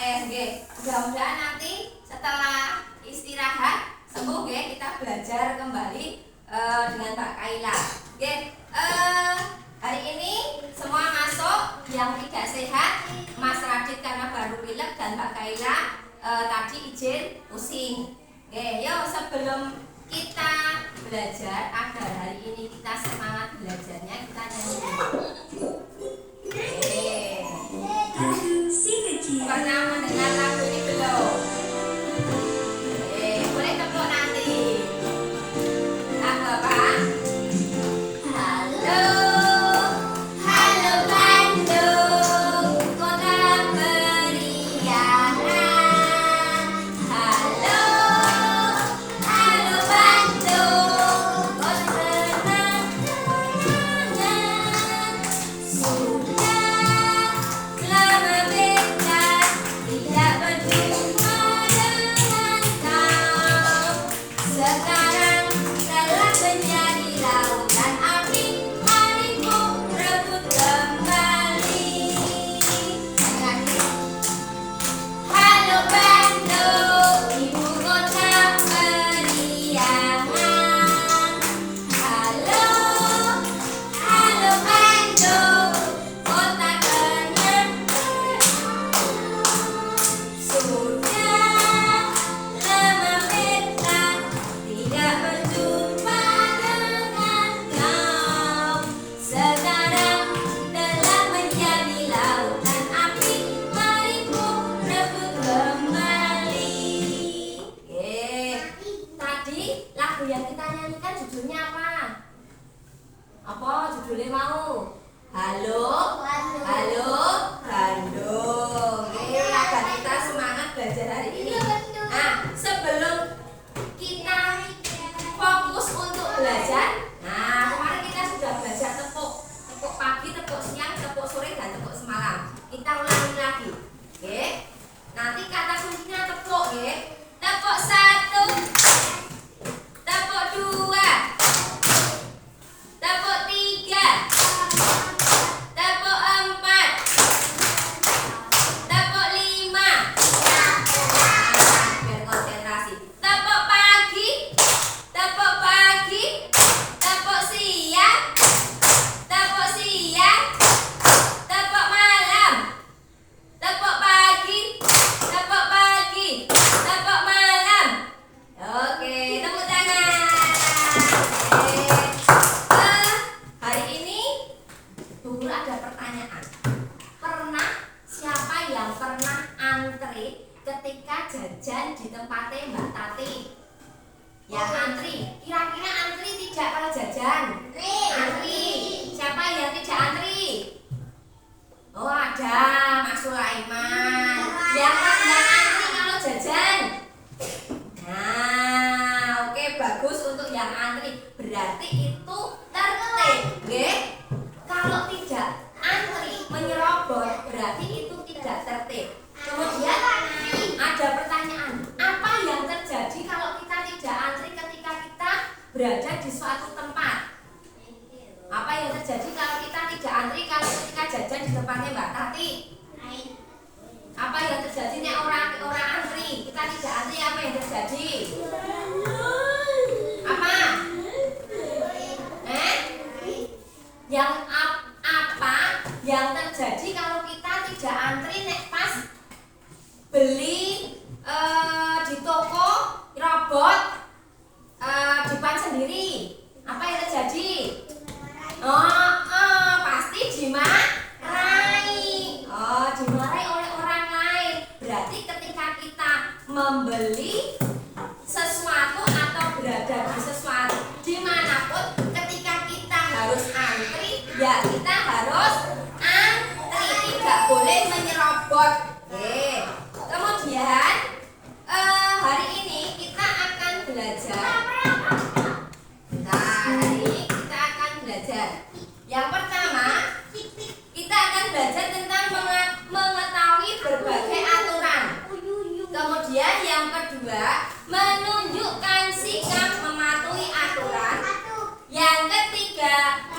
nggih. Mudah-mudahan nanti setelah istirahat sembuh nggih, kita belajar kembali dengan Mbak Kaila. Nggih. Hari ini semua masuk, yang tidak sehat Mas Radit karena baru pilek dan Mbak Kaila tadi izin pusing. Oke, yuk sebelum kita belajar agar hari ini kita semangat belajarnya, kita nyanyi. Pernah mendengar lagu ini belum? Boleh tepuk nanti. Bapak. Halo.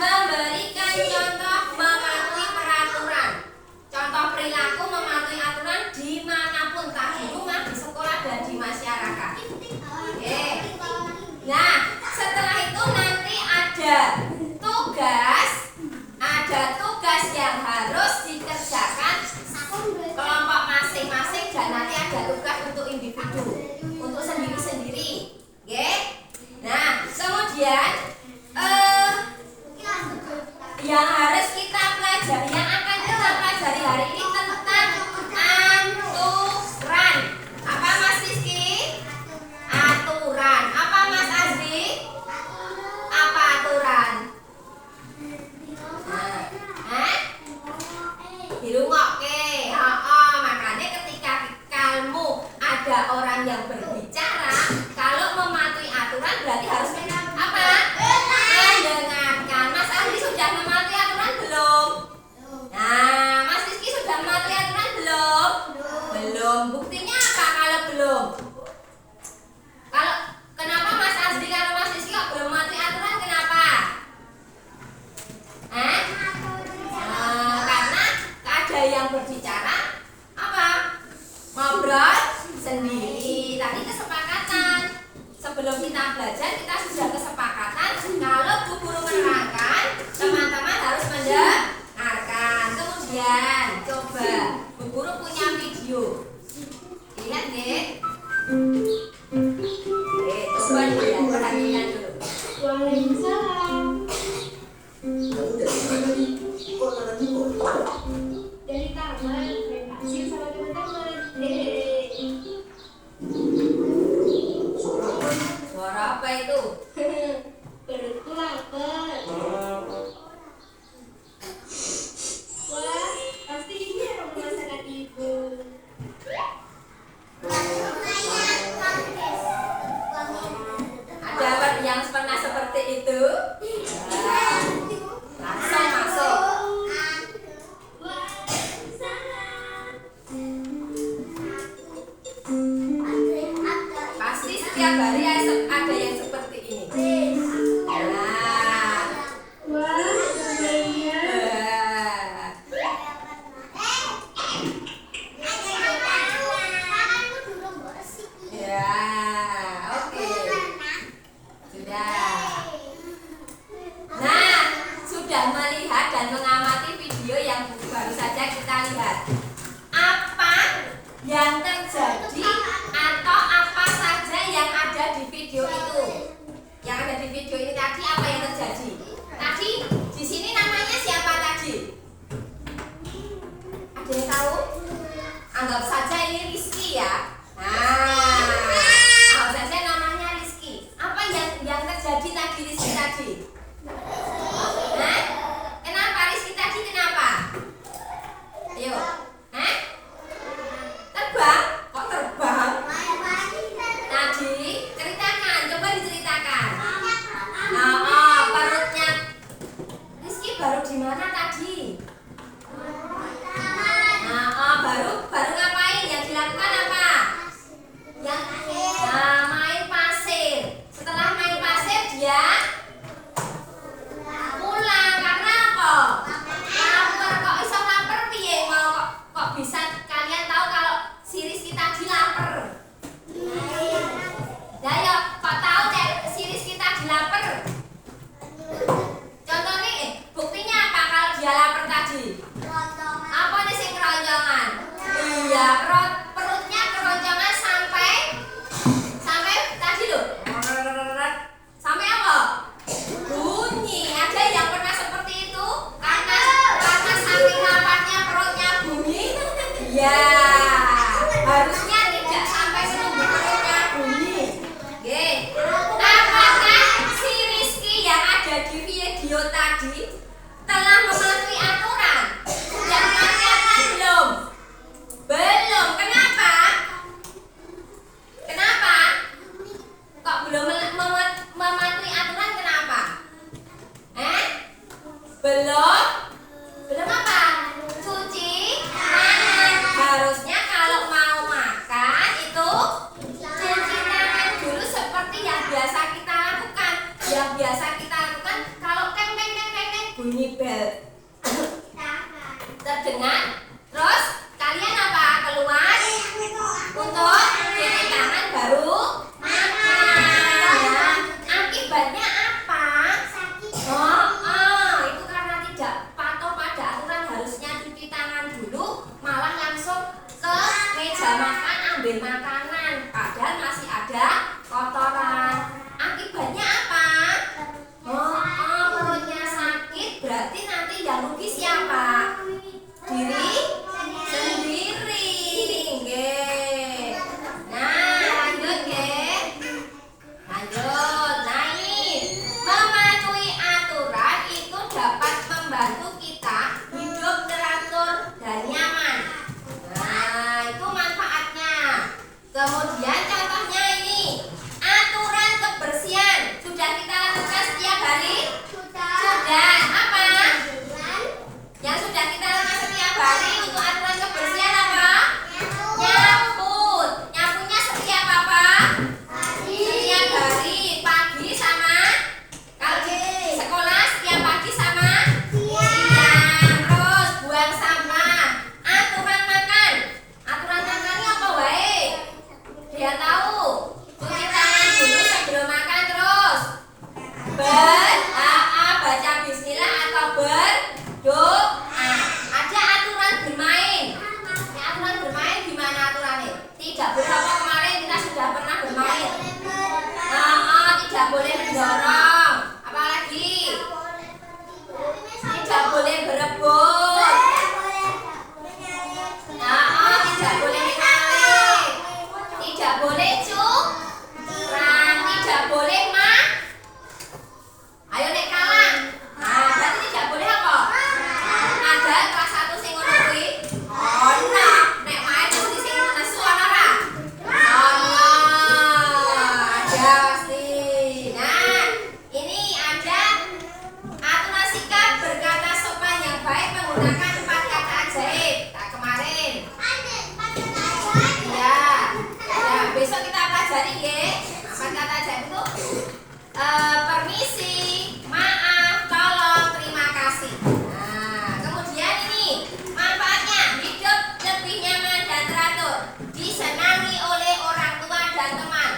Memberikan contoh mematuhi peraturan. Contoh perilaku mematuhi aturan dimanapun. individu, untuk sendiri-sendiri. Oke? Nah, kemudian yang harus kita pelajari, yang akan kita pelajari hari ini tentang aturan. Apa Mas Rizky? Aturan. Apa Mas Azri? Apa aturan? Dirungokke. Makanya ketika kamu ada orang yang berbicara, kalau mematuhi aturan berarti harus apa? Mendengarkan. Mas Azri sudah mematuhi aturan belum? Nah, Mas Rizky sudah mematuhi aturan belum? Belum. Buktinya apa kalau belum? Kalau kenapa Mas Azri, kalau Mas Rizky kok belum mematuhi aturan, kenapa? Karena ada yang berbicara apa? Ngobrol sendiri. Tadi kesepakatan. Sebelum kita belajar kita sudah kesepakatan kalau Bu Guru menerangkan, teman-teman harus mendengarkan. Kemudian coba Bu Guru punya video. Lihat nggih? Coba dilihat, perhatikan dulu. Waalaikumsalam. Dari taman main pasir sama teman-teman. Suara apa itu? Perutku lapar. Wah, pasti ini rumah masakan ibu. Ada yang pernah seperti itu? Nah, langsung masuk. Pasti setiap hari ada yang seperti ini. Nah, Wah, banyak. Ya, oke. Sudah. Nah, sudah melihat dan mengamati video yang baru saja kita lihat. Apa yang terjadi atau apa saja yang ada di video itu? ambil makanan, padahal masih ada kotoran. Akibatnya apa? Perutnya sakit, berarti nanti yang rugi siapa? Diri sendiri. Nggih. Nah, lanjut nggih. Lanjut. Nah, ini mematuhi aturan itu dapat membantu kita hidup teratur dan nyaman. Nah, itu manfaatnya. Kemudian contohnya ini, aturan kebersihan sudah kita lakukan setiap hari? Sudah. Apa? Yang sudah kita lakukan setiap hari untuk aturan kebersihan apa? Nyapu. Nyapunya setiap apa? Setiap hari. Pagi sama kalau di sekolah setiap pagi sama siang. Terus buang sampah. Aturan makan. Aturan makannya apa wae? Dia tahu. Cuci tangan dulu sebelum makan, terus baca bismillah atau berdoa. Ada aturan bermain. Ya, aturan bermain gimana aturannya? Tidak boleh apa kemarin kita sudah pernah bermain. Tidak boleh mendorong. Apalagi tidak boleh berebut. Tidak boleh menyalip. Tidak boleh curang. Tidak boleh ayo nek kalah. Berarti tidak boleh apa? Ada kelas 1 sing ngono kuwi? Ono. Nek main mesti sing nesu ana ora? Ono. Ada pasti. Nah, ini ada aturan sikap berkata sopan yang baik menggunakan 4 kata ajaib. Tak kemarin. Iya. Ya, besok kita pelajari nggih. 4 kata ajaib itu permisi, maaf, tolong, terima kasih. Nah, kemudian ini manfaatnya hidup lebih nyaman dan teratur, disenangi oleh orang tua dan teman.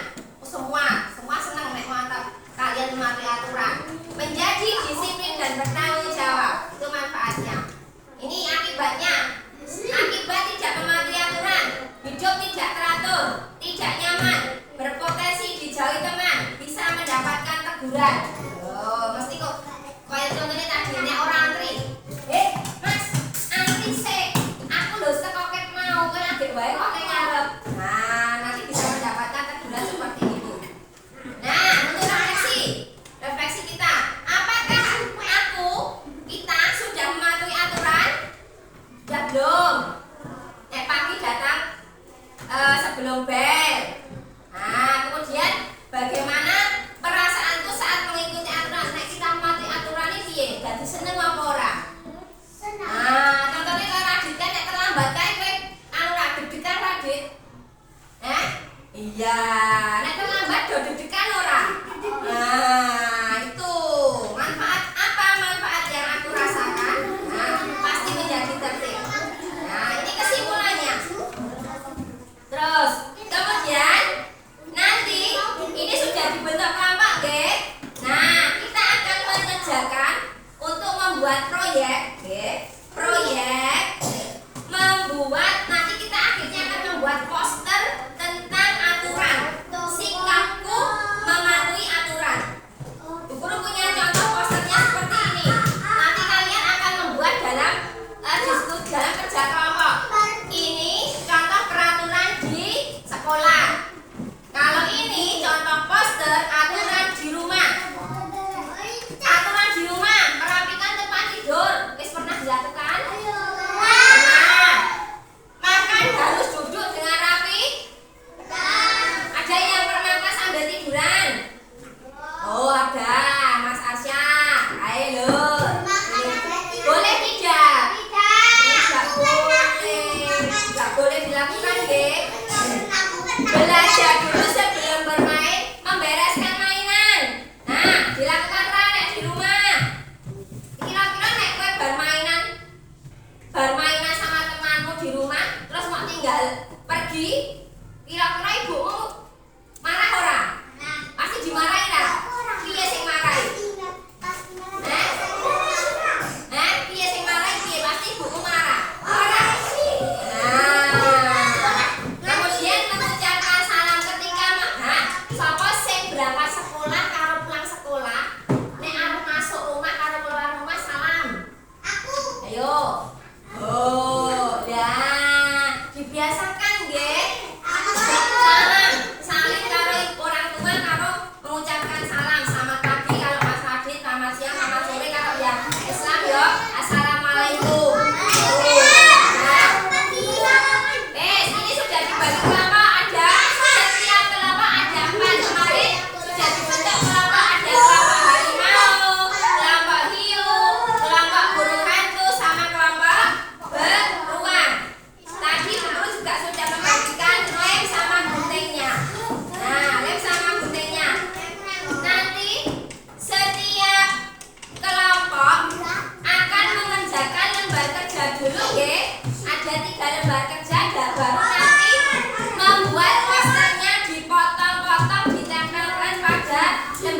Semua senang nek mantap kalian mematuhi aturan. Menjadi disiplin dan bertanggung jawab. Itu manfaatnya. Ini akibatnya. Akibat tidak mematuhi aturan, hidup tidak teratur, tidak nyaman, berpotensi dijauhi teman, bisa mendapatkan teguran. Mesti kok kayak contohnya tadi nek orang antri. Mas, antri sik. Aku lho sekoket mau kan agek wae kok ning ngarep. Nah, nanti bisa mendapatkan teguran seperti itu. Nah, untuk refleksi kita. Apakah kita sudah mematuhi aturan? Sudah belum? Nek pagi datang sebelum bel. Nah, kemudian bagaimana perasaanku saat mengikuti aturan? Nek kita mematuhi aturan ini piye? Dadi seneng apa ora? Nah, contohnya kalau Radit kan nek terlambat kae kowe anu ra deg-degan Radit. Iya, nek terlambat do deg-degan ora? Nah, itu apa manfaat yang aku rasakan? Nah, pasti menjadi tertib. Nah, ini kesimpulannya. Terus, kemudian nanti ini sudah dibentuk kelompok, nggih. Nah, kita akan mengerjakan untuk membuat proyek, nggih. Proyek membuat, nanti kita akhirnya akan membuat poster tentang aturan. Sikapku mematuhi aturan. Guru punya contoh posternya seperti ini. Nanti kalian akan membuat dalam diskusi dalam kerja kelompok. Ini contoh peraturan di sekolah. Kalau ini contoh poster aturan di rumah. Aturan di rumah, merapikan tempat tidur. Wis pernah dilakukan? Pernah. Makan harus duduk dengan rapi. Ada yang pernah sambil tiduran? Oh, ada. Mas Asya. Ayo lho. Boleh tidak? Tidak boleh. Tidak boleh dilakukan, nggih. Belajar dulu sebelum bermain, membereskan mainan. Nah, dilakukan nek di rumah. Kira-kira nek kowe bermainan sama temanmu di rumah, terus mau tinggal pergi, kira-kira ibumu marah ora? Pasti dimarahi lah. Piye sing marahi? Piye sing marahi? Piye pasti ibumu marah. Ora. Nah, kemudian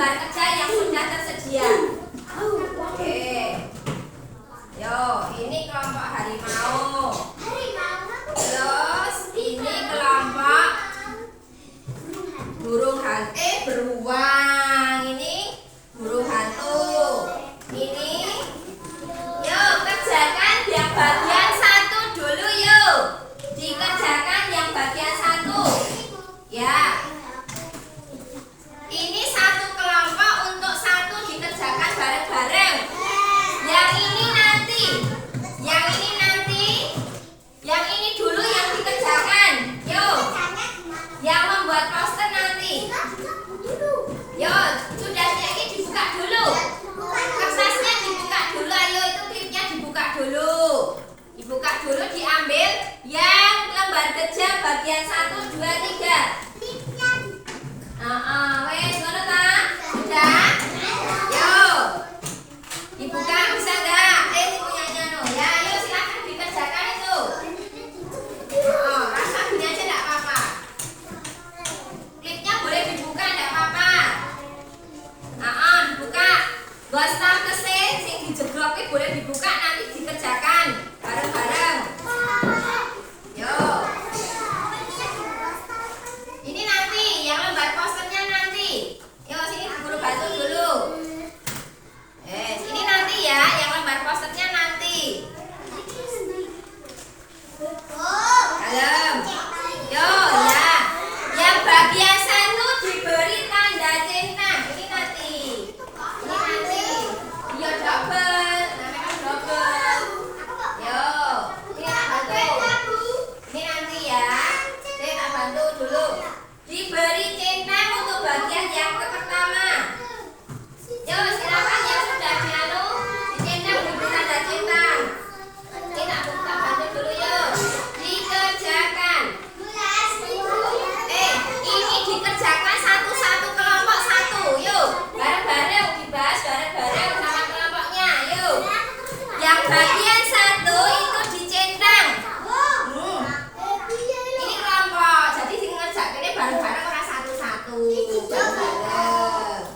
lembar kerja yang sudah tersedia. Oke. Yo, ini kelompok harimau. Terus ini kelompok beruang. Ini burung hantu. Ini yuk kerjakan yang bagian satu dulu yuk. Dikerjakan yang bagian satu. Ya. Ini satu kelompok untuk satu dikerjakan bareng-bareng. Yang ini nanti. Yang ini nanti. Yang ini dulu yang dikerjakan. Yuk. Yang membuat poster nanti. Yuk, sudah ini dibuka dulu. Kertasnya dibuka dulu. Ayo itu klipnya dibuka dulu. Dibuka dulu, diambil yang lembar kerja bagian 1, 2, 3. Wes, ngono ta? Sudah? Yuk. Dibuka bisa enggak? Ini punyanya no. Ya, ayo silakan dikerjakan itu. Rasa gini aja enggak apa-apa. Klipnya boleh dibuka enggak apa-apa. Dibuka. Buat staf kesin sing dijegroki boleh dibuka, nanti dikerjakan bareng-bareng. Yuk. Ini nanti yang lembar posternya nanti. Yuk sini guru bantu dulu. Ini nanti ya yang lembar posternya nanti. Dalam. Yuk ya. Yang bagian 1 diberi tanda centang. Ini nanti. Ini nanti. Yo double. Namanya double. Yuk. Ini tak bantu. Ini nanti ya. Saya tak bantu dulu. Diberi centang untuk bagian yang pertama. Yuk silakan yang sudah dianu dicentang, diberi tanda centang. Ini tak bantu dulu yuk. Dikerjakan. Ini dikerjakan satu-satu kelompok satu. Yuk bareng-bareng dibahas bareng-bareng sama kelompoknya. Yuk. Yang bagian 1 itu dicentang. Ini kelompok. Jadi sing ngerjakan ini bareng-bareng orang satu-satu. Bareng-bareng.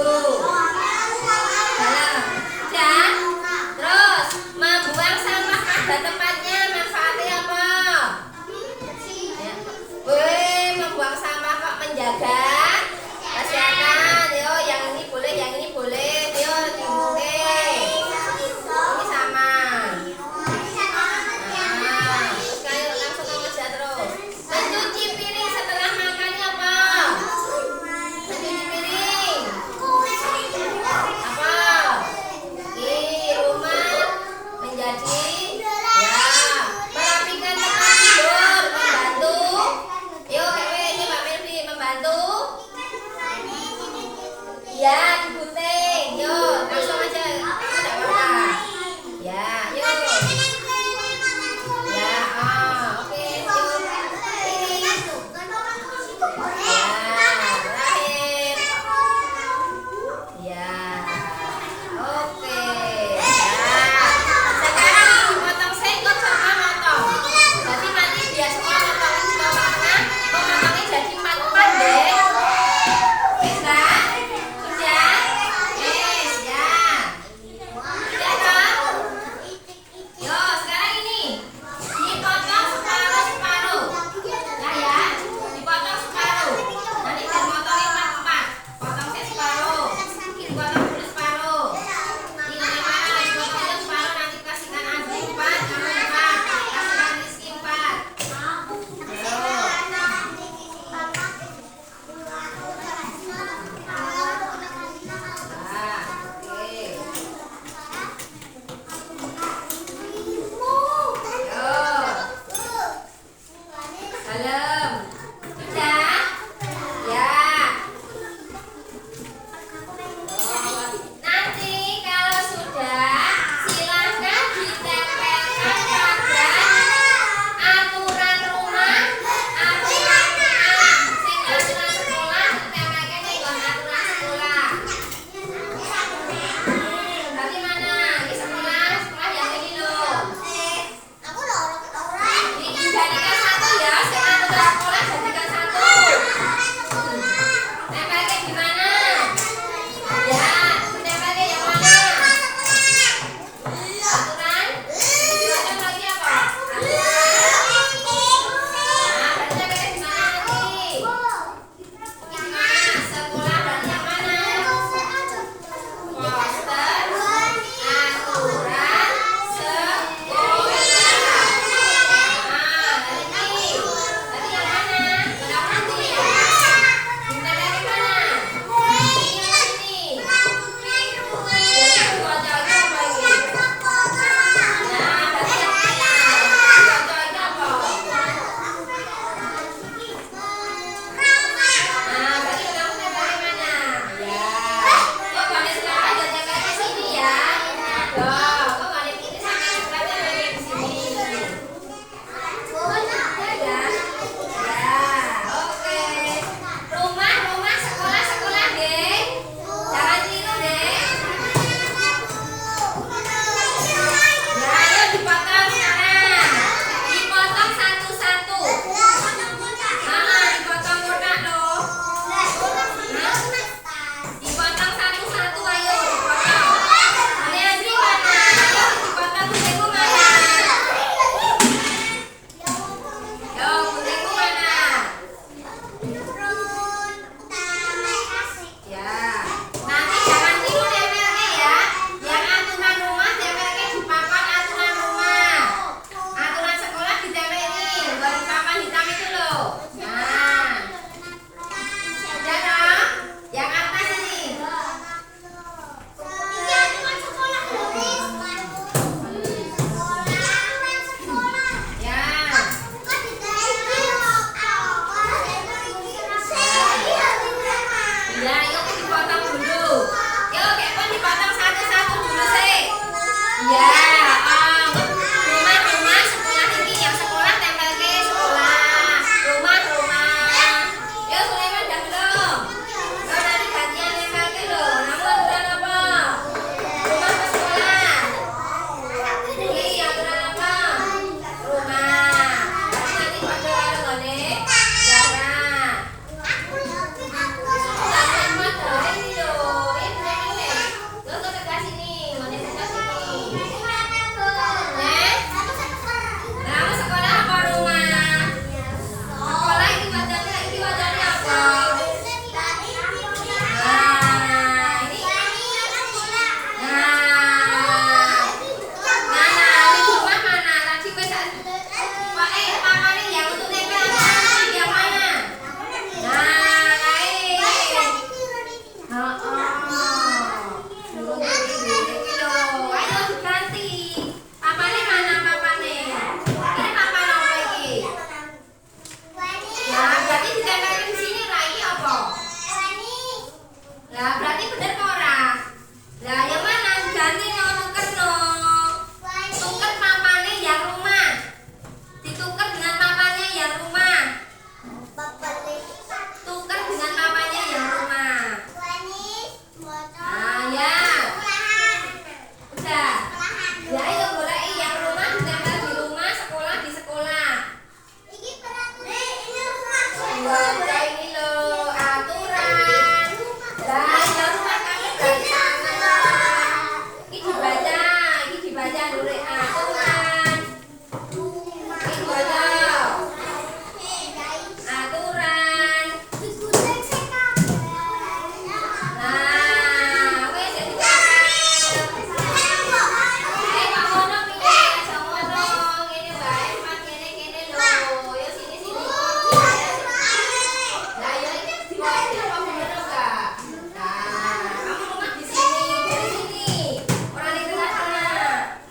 Dalam. Sudah. Terus membuang sampah pada tempatnya manfaatnya apa? Ya. Wih, membuang sampah kok menjaga kesehatan. Yo, yang ini boleh, yang ini boleh. Yo, dimulai. Ini sama. Nah, sekarang langsung kerja terus. Mencuci piring setelah makannya apa? Mencuci piring. Apa? Di rumah menjadi ya merapikan tempat tidur, membantu. Yuk, ini Mbak Melvi membantu. Ya, digunting. Yuk, langsung aja. Tidak apa-apa. Ya, yuk. Ya, oke. Yuk. Ini. Ya, terakhir. Ya, oke. Ya, sekarang dipotong sengkok sama motong. Jadi nanti biar semua motongin di tengah, memotongnya jadi 4 deh. Bisa? Sudah? iki lho. Ayo diganti. Papane mana papane? Ini papan apa iki? Nah, berarti ditempelin di sini lah iki apa? Lah, berarti bener kok ora? Lah, yang mana diganti no tuker no? Tuker papane yang rumah. Ditukar dengan papanya yang rumah. Tukar dengan papanya yang rumah. Ah, ya. Udah. Ya, itu boleh yang rumah ditempel di rumah, sekolah di sekolah. Baca ini loh aturan. Lah, yang rumah kamu dari sana. Ini dibaca dulu aturan. Ini baca aturan. Nah, wes jadi Pak Mono piye? Aja ngono. Ngene wae, Mas kene lho. Ya sini. Lah ya iki diwajib apa bener enggak? Nah, kamu rumah di sini, dari sini. Ora di tengah sana.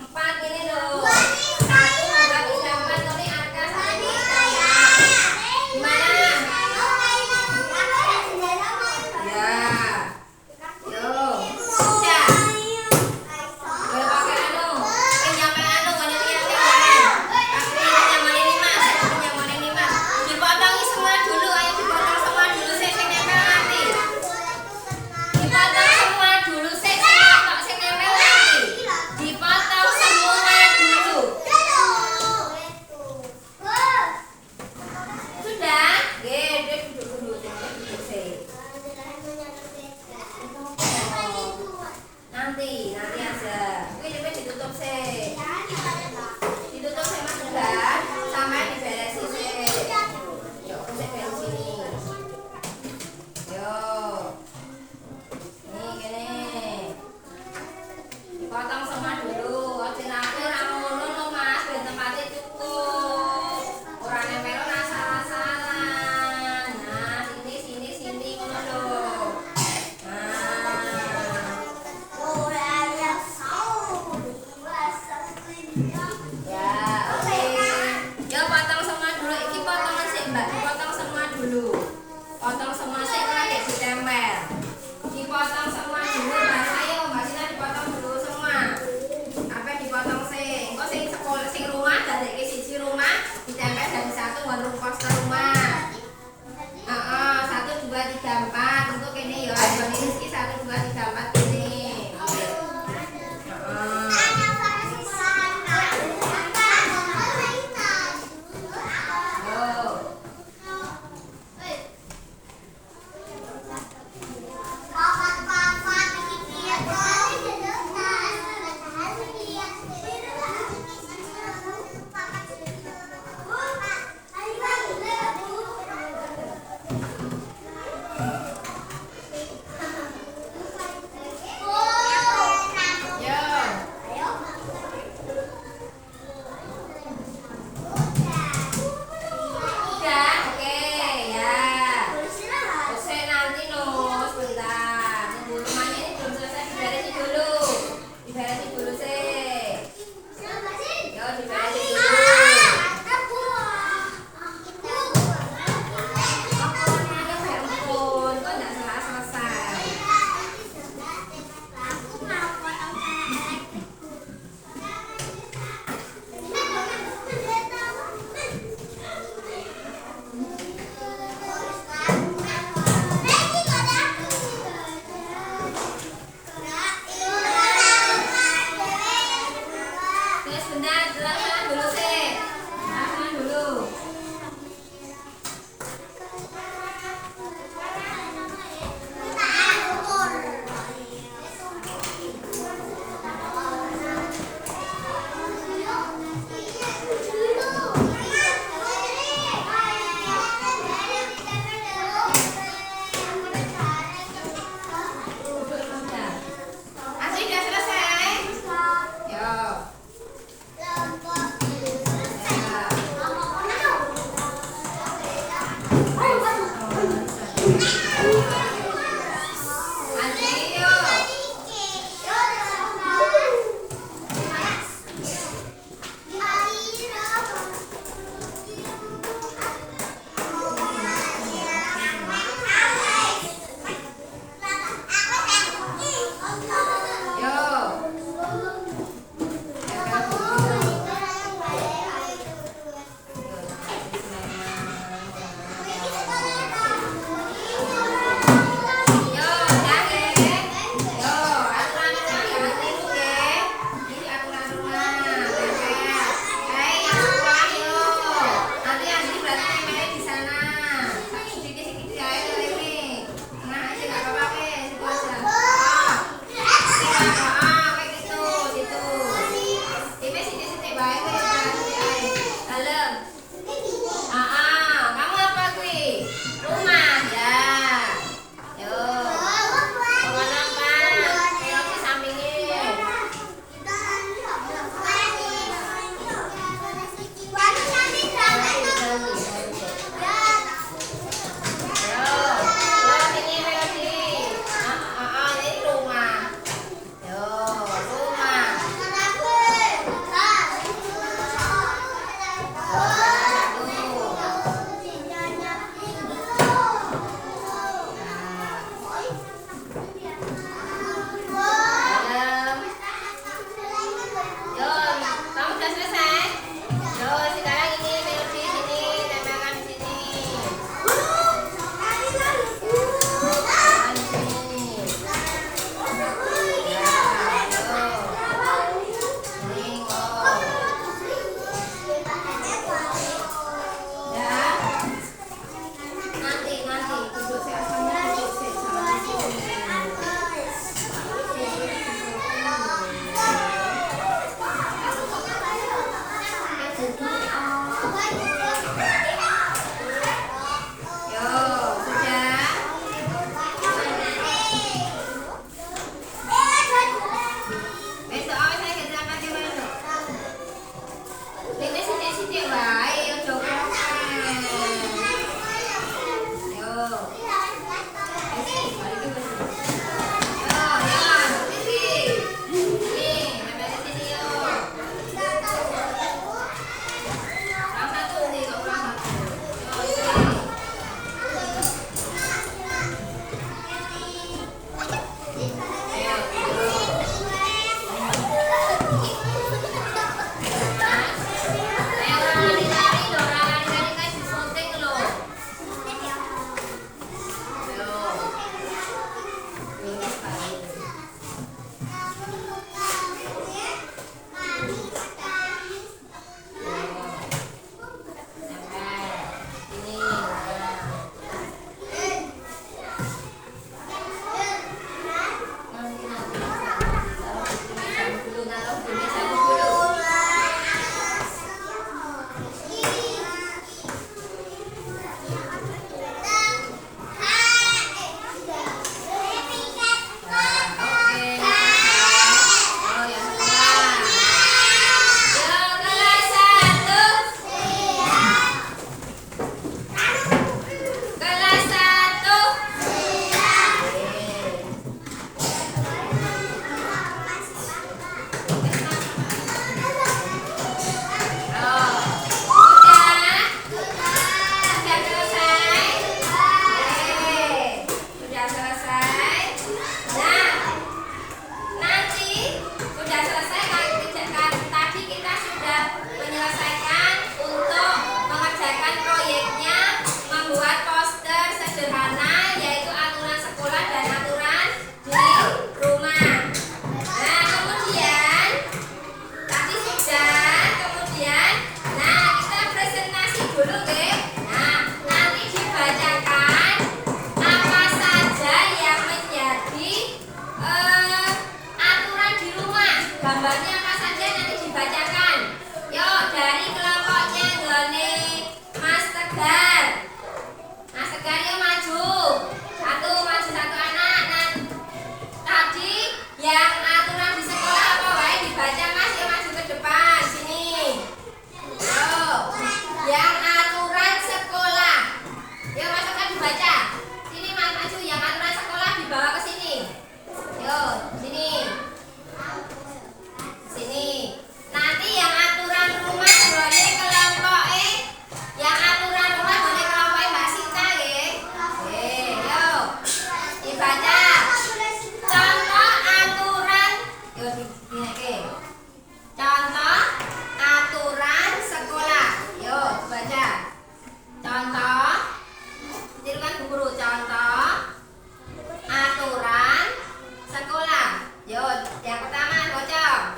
4 ini lho. 1 2 3 4 tone arka sampai di tengah. Gimana? Ya. Yo. Udah. Boleh pakai anu. Nyampe anu ngene iki nyampe ini Mas. Dipotongi semua dulu, ayo dipotong semua dulu sing nempel nanti. Dipotong semua dulu sing nempel nanti. Dipotong semua dulu. Sudah? Nggih, duduk dulu. Duduk sih. Nanti aja. Kuwi ditutup sih. Ditutup sih Mas sudah. Sampai diberesi sih. Yuk, cek dari sini. Yo. Ini gini. Dipotong semua dulu. Aja nape ra ngono lho Mas, ben tempatnya cukup. Ora nempel ora salah-salah. Nah, sini ngono lho. Nah. Yuk, yang pertama bocor.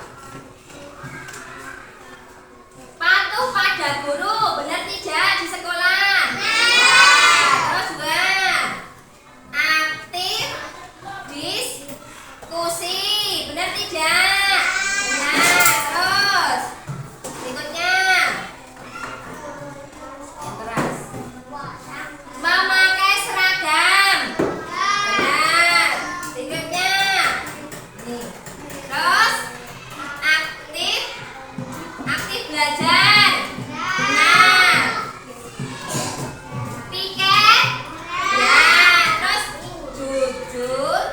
Patuh pada guru, benar tidak di sekolah? Terus juga aktif diskusi, benar tidak? Benar. Terus berikutnya yang keras. Memakai seragam, benar. Berikutnya ini. Terus aktif belajar, benar. Piket, ya. Terus jujur,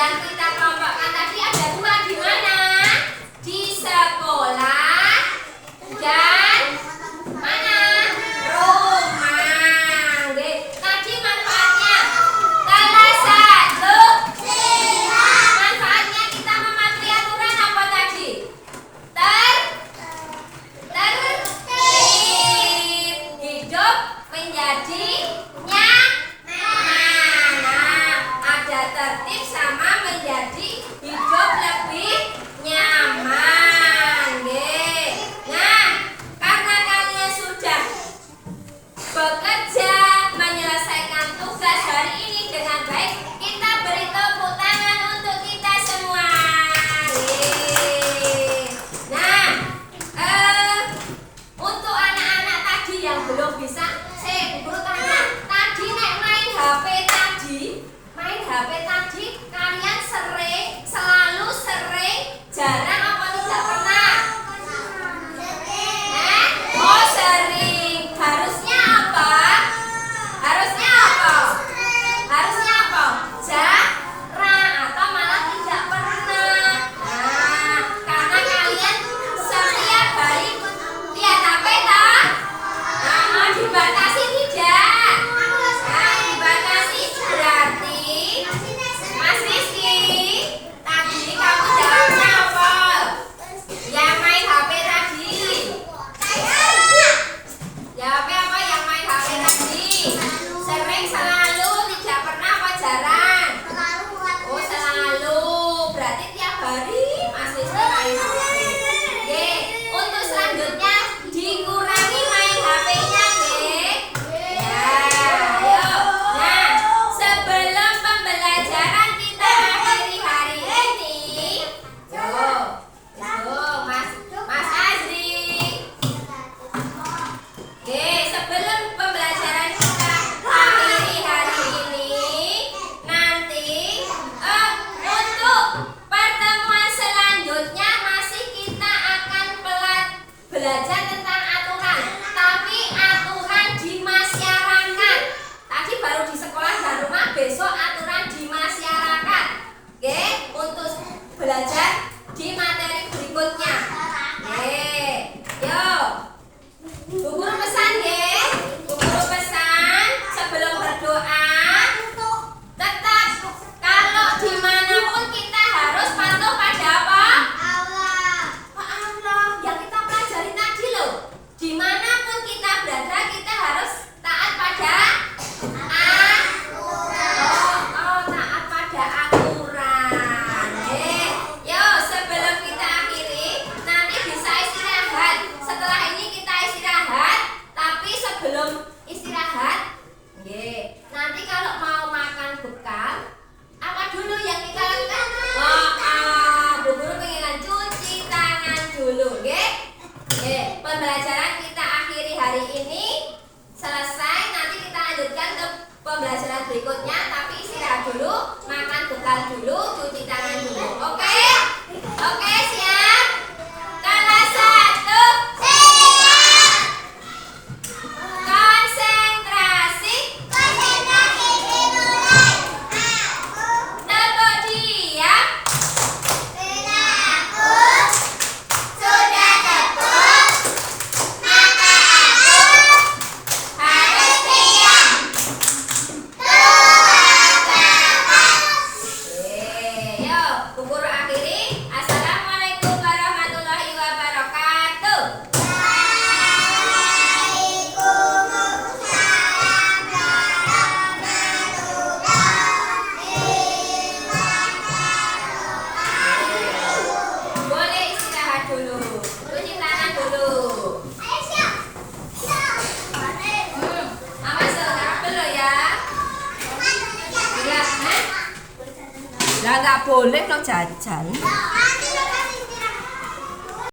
yang kita kelompokkan tadi ada 2 di mana? Di sekolah dan mana? Rumah. Nggih. Tadi manfaatnya. Salah satu manfaatnya kita mematuhi aturan apa tadi? Tertib. Hidup menjadi nyaman. Nah, ada tertib sama menjadi hidup lebih nyaman. Nggih. Nah, karena kalian sudah bekerja menyelesaikan tugas hari ini dengan baik, kita beri tepuk tangan untuk kita semua. Yeay. Nah, untuk anak-anak tadi yang belum bisa, Bu Guru tanya, tadi nek main HP tadi, kalian selalu sering, jarang apa tidak pernah? Oh sering. Harusnya apa? Jarang atau malah tidak pernah. Nah, karena kalian setiap hari lihat HP tak? Dibatasi tidak? Nah, dibatasi berarti Mas Rizky, tadi kamu jawabnya apa? Yang main HP tadi. Jawabnya apa yang main HP tadi? Sering, selalu, tidak pernah, apa jarang? Oh selalu, berarti tiap hari Mas Rizky main HP. Oke, untuk selanjutnya dikurangi main HP-nya, ya, ayo. Nah, sebelum pembelajaran kita akhiri hari ini, Mas Azri. Oke, sebelum pembelajaran kita akhiri hari ini, nanti untuk pertemuan selanjutnya masih kita akan belajar tentang aturan, tapi aturan di masyarakat. Tadi baru di sekolah dan rumah, besok aturan di masyarakat. Oke, untuk belajar di materi berikutnya. Oke, yuk. Bu Guru pesan nggih. Bu Guru pesan sebelum berdoa, tetap kalau dimanapun kita harus patuh pada apa? Allah yang kita pelajari tadi loh. Dimanapun kita berada, kita harus taat pada taat pada aturan. Yuk, sebelum kita akhiri, nanti bisa istirahat. Setelah ini kita istirahat, tapi sebelum istirahat, nanti kalau mau makan bekal, apa dulu yang kita lakukan? Bu Guru pengen cuci tangan dulu, pembelajaran kita akhiri hari ini selesai. Nanti kita lanjutkan ke pembelajaran berikutnya, tapi istirahat dulu, makan bekal dulu, cuci tangan dulu. Oke? Oke, siap? Kelas 1 konsentrasi. Tepuk diam. Sudah tepuk, maka aku harus diam. 2, 3. Yuk, Bu Guru akhiri. Assalamualaikum warahmatullahi wabarakatuh. Boleh istirahat dulu, cuci tangan dulu. Awas sekarang dulu ya. Iya, lah nggak boleh lo jajan.